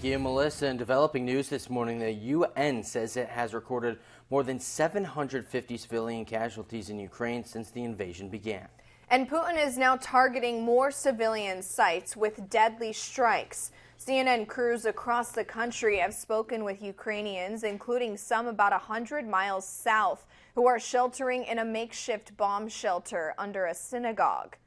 Thank you, Melissa. In developing news this morning, the UN says it has recorded more than 750 civilian casualties in Ukraine since the invasion began. And Putin is now targeting more civilian sites with deadly strikes. CNN crews across the country have spoken with Ukrainians, including some about 100 miles south, who are sheltering in a makeshift bomb shelter under a synagogue.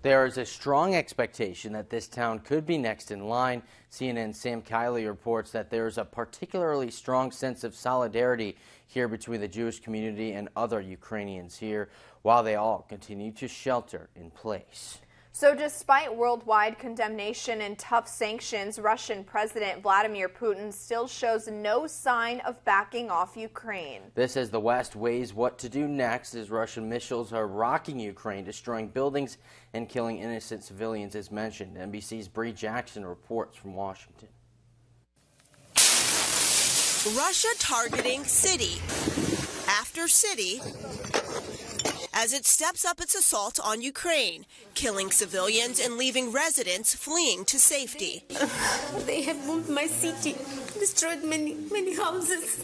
There is a strong expectation that this town could be next in line. CNN's Sam Kiley reports that there is a particularly strong sense of solidarity here between the Jewish community and other Ukrainians here, while they all continue to shelter in place. So despite worldwide condemnation and tough sanctions, Russian President Vladimir Putin still shows no sign of backing off Ukraine. This as the West weighs what to do next, as Russian missiles are rocking Ukraine, destroying buildings and killing innocent civilians as mentioned. NBC's Bree Jackson reports from Washington. Russia targeting city after city as it steps up its assault on Ukraine, killing civilians and leaving residents fleeing to safety. They have bombed my city, destroyed many houses.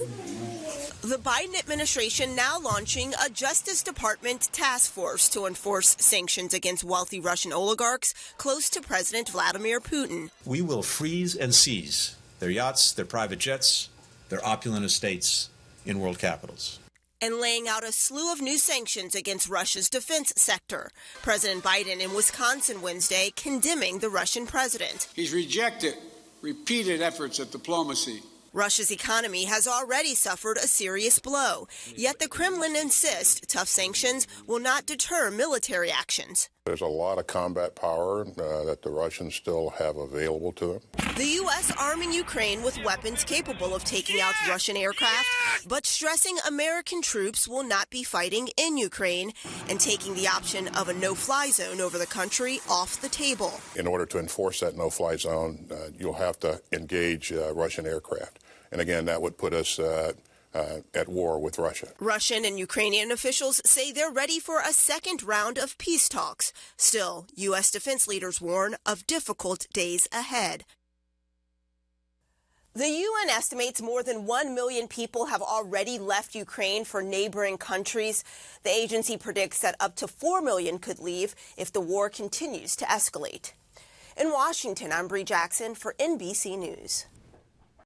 The Biden administration now launching a Justice Department task force to enforce sanctions against wealthy Russian oligarchs close to President Vladimir Putin. We will freeze and seize their yachts, their private jets, their opulent estates in world capitals. And laying out a slew of new sanctions against Russia's defense sector. President Biden in Wisconsin Wednesday condemning the Russian president. He's rejected repeated efforts at diplomacy. Russia's economy has already suffered a serious blow, yet the Kremlin insists tough sanctions will not deter military actions. There's a lot of combat power that the Russians still have available to them. The U.S. arming Ukraine with weapons capable of taking out Russian aircraft, but stressing American troops will not be fighting in Ukraine and taking the option of a no-fly zone over the country off the table. In order to enforce that no-fly zone, you'll have to engage Russian aircraft. And again, that would put us at war with Russia. Russian and Ukrainian officials say they're ready for a second round of peace talks. Still, U.S. defense leaders warn of difficult days ahead. The UN estimates more than 1 million people have already left Ukraine for neighboring countries. The agency predicts that up to 4 million could leave if the war continues to escalate. In Washington, I'm Bree Jackson for NBC News.